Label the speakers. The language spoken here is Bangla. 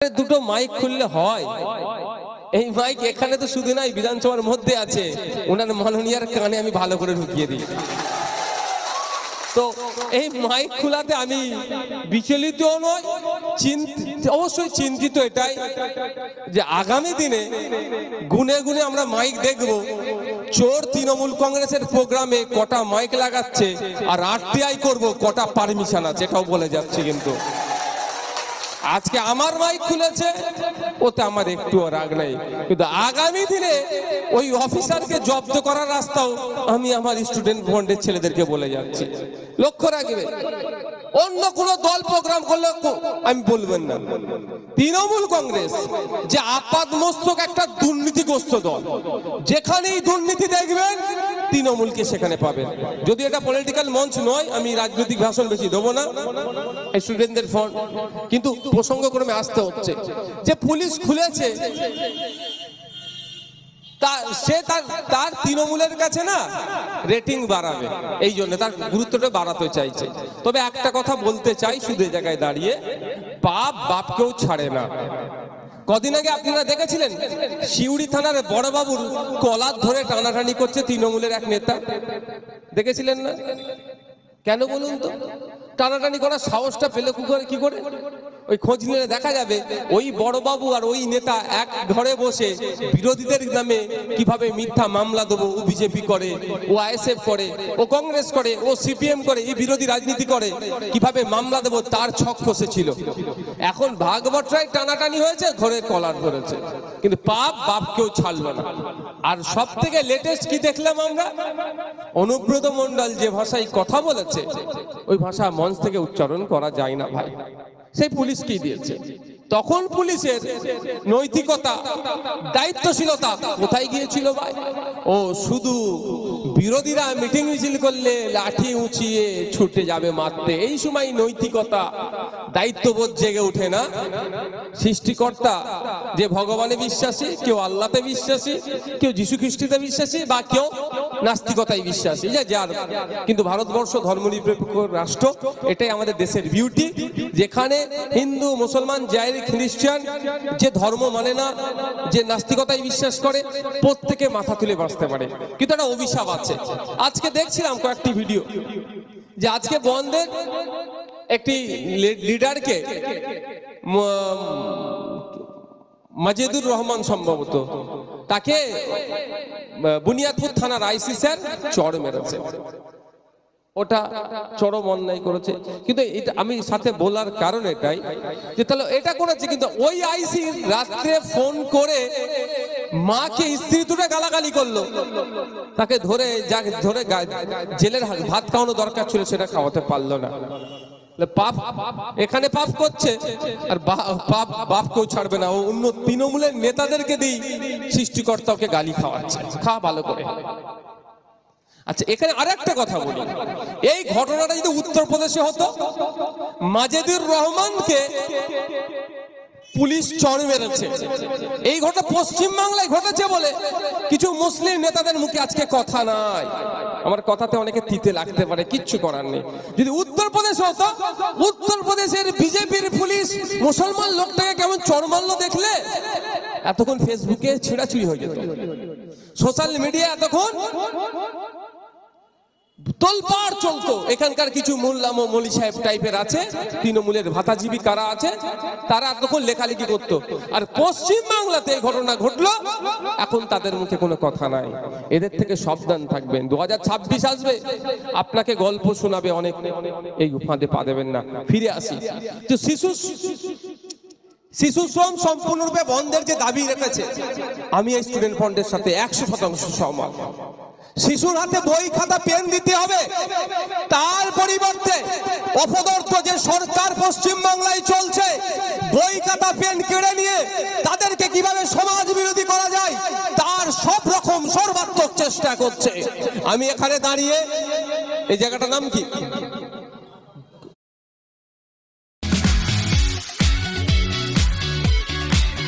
Speaker 1: আরে দুটো মাইক খুললে হয়। এই মাইক এখানে তো শুধু নাই, বিধানসভার মধ্যে আছে, ওনার মাননীয়ার কানে আমি ভালো করে ঢুকিয়ে দিই। তো এই মাইক খোলাতে আমি বিচলিত নয়, অবশ্যই চিন্তিত এটাই যে আগামী দিনে গুনে গুনে আমরা মাইক দেখব, চোর তৃণমূল কংগ্রেসের প্রোগ্রামে কটা মাইক লাগাচ্ছে আর আরটিআই করব কটা পারমিশন আছে, এটাও বলে যাচ্ছে। কিন্তু আজকে আমার মাইক খুলেছে, ওতে আমার একটুও রাগ নাই, কিন্তু আগামী দিনে ওই অফিসারকে জব্দ করার রাস্তাও আমি আমার স্টুডেন্ট বন্ডের ছেলেদেরকে বলে যাচ্ছি, লক্ষ্য রাখবে। অন্য কোন দল প্রোগ্রাম করলে আমি বলবেন না, তৃণমূল কংগ্রেস যে আপাতমস্তক একটা দুর্নীতিগ্রস্ত দল, যেখানেই দুর্নীতি দেখবেন তৃণমূলকে সেখানে পাবেন। যদি এটা পলিটিক্যাল মঞ্চ নয়, আমি রাজনৈতিক ভাষণ বেশি দেবো না, স্টুডেন্টদের ফোন, কিন্তু প্রসঙ্গক্রমে আসতে হচ্ছে যে পুলিশ খুলেছে, সে তার তৃণমূলের কাছে না রেটিং বাড়াবে, এই জন্য তার গুরুত্বটা বাড়াতে চাইছে। তবে একটা কথা বলতে চাই শুধু এই জায়গায় দাঁড়িয়ে, পাপ বাপকেও ছাড়ে না। কদিন আগে আপনারা দেখেছিলেন শিউড়ি থানার বড়বাবুর কলার ধরে টানাটানি করছে তৃণমূলের এক নেতা, দেখেছিলেন না? কেন বলুন তো? টানাটানি করার সাহসটা পেলে কি করে? ওই খোঁজ নিলে দেখা যাবে ওই বড়বাবু আর ওই নেতা এক ঘরে বসে বিরোধীদের নামে কিভাবে মিথ্যা মামলা দেবো, ও বিজেপি করে, ও আইএসএফ করে, ও কংগ্রেস করে, ও সিপিএম করে, এই বিরোধী রাজনীতি করে, কিভাবে মামলা দেবো তার ছক কষেছিল। এখন ভাগবতরাই টানাটানি হয়েছে, ঘরে কলার ধরেছে, কিন্তু পাপ বাপকেও ছাড়লো না। আর সব থেকে লেটেস্ট কি দেখলাম আমরা, অনুব্রত মণ্ডল যে ভাষায় কথা বলেছে ওই ভাষা মঞ্চ থেকে উচ্চারণ করা যায় না ভাই, সেই পুলিশ কি দিয়েছে? তখন পুলিশের নৈতিকতা, দায়িত্বশীলতা কোথায় গিয়েছিল ভাই? ও শুধু বিরোধীরা মিটিং মিছিল করলে লাঠি উঁচিয়ে ছুটে যাবে মারতে, এই সময় নৈতিকতা, দায়িত্ববোধ জেগে ওঠে না। সৃষ্টিকর্তা যে ভগবানে বিশ্বাসী, কেউ আল্লাহতে বিশ্বাসী, কেউ যীশু খ্রিস্টতে বিশ্বাসী, বা কেউ নাস্তিকতায় বিশ্বাসী, যার। কিন্তু ভারতবর্ষ ধর্মনিরপেক্ষ রাষ্ট্র, এটাই আমাদের দেশের বিউটি, যেখানে হিন্দু, মুসলমান, জৈন, খ্রিস্টান, যে ধর্ম মানে না, যে নাস্তিকতায় বিশ্বাস করে, প্রত্যেকে মাথা তুলে বাঁচতে পারে। কিন্তু একটা অভিশাপ আছে। আজকে দেখছিলাম কয়েকটি ভিডিও যে আজকে বন্ধের একটি লিডারকে, মাজেদুর রহমান সম্ভবত, তাকে বুনিয়াদপুর থানার আইসি স্যার চড় মেরেছে। ওটা চরম অন্যায় করেছে। কিন্তু এটা আমি সাথে বলার কারণ এটাই যে তাহলে এটা করেছে, কিন্তু ওই আইসি রাত্রে ফোন করে মাকে স্ত্রী তুলে গালাগালি করলো, তাকে ধরে জেলের ভাত খাওয়ানো দরকার ছিল, সেটা খাওয়াতে পারলো না। পাপ এখানে পাপ করছে, আর বাপ কেউ ছাড়বে না। ও অন্য তৃণমূলের নেতাদেরকে দিই সৃষ্টিকর্তাকে গালি খাওয়াচ্ছে, খা ভালো করে। আচ্ছা, এখানে আরেকটা কথা বলি, এই ঘটনাটা যদি উত্তরপ্রদেশে হতো, মাজেদুর রহমানকে পুলিশ চড় মেরেছে, এই ঘটনা পশ্চিম বাংলায় ঘটেছে বলে কিছু মুসলিম নেতাদের মুখে আজকে কথা নাই। আমার কথাতে অনেকে তিতে লাগতে পারে, কিচ্ছু করার নেই। যদি উত্তরপ্রদেশ হতো, উত্তরপ্রদেশের বিজেপির পুলিশ মুসলমান লোকটাকে কেমন চড় মারলো দেখলে, এতক্ষণ ফেসবুকে ছিঁড়াছুড়ি হয়ে যেত, সোশ্যাল মিডিয়া এতক্ষণ তোলপাড় চলতো। এখানকার কিছু মোল্লা মৌলী সাহেব টাইপের আছে, তৃণমূলের ভাতাজীবী কারা আছে, তারা তখন লেখালেখি করতো। আর পশ্চিম বাংলাতে এই ঘটনা ঘটলো, এখন তাদের মুখে কোনো কথা নাই। এদের থেকে সাবধান থাকবেন। 2026 আসবে, আপনাকে গল্প শোনাবে অনেক, এই ফাঁদে পা দেবেন না। ফিরে আসি, তো শিশু শ্রম সম্পূর্ণরূপে বন্ধের যে দাবি রেখেছে, আমি এই স্টুডেন্ট ফ্রন্টের সাথে 100% সহমত। শিশুর হাতে বই খাতা পেন দিতে হবে, তার পরিবর্তে অপদার্থ যে সরকার পশ্চিম বাংলায় চলছে, বই খাতা পেন কেড়ে নিয়ে তাদেরকে কিভাবে সমাজ বিরোধী করা যায় তার সব রকম সর্বাত্মক চেষ্টা করছে। আমি এখানে দাঁড়িয়ে, এই জায়গাটার নাম কি?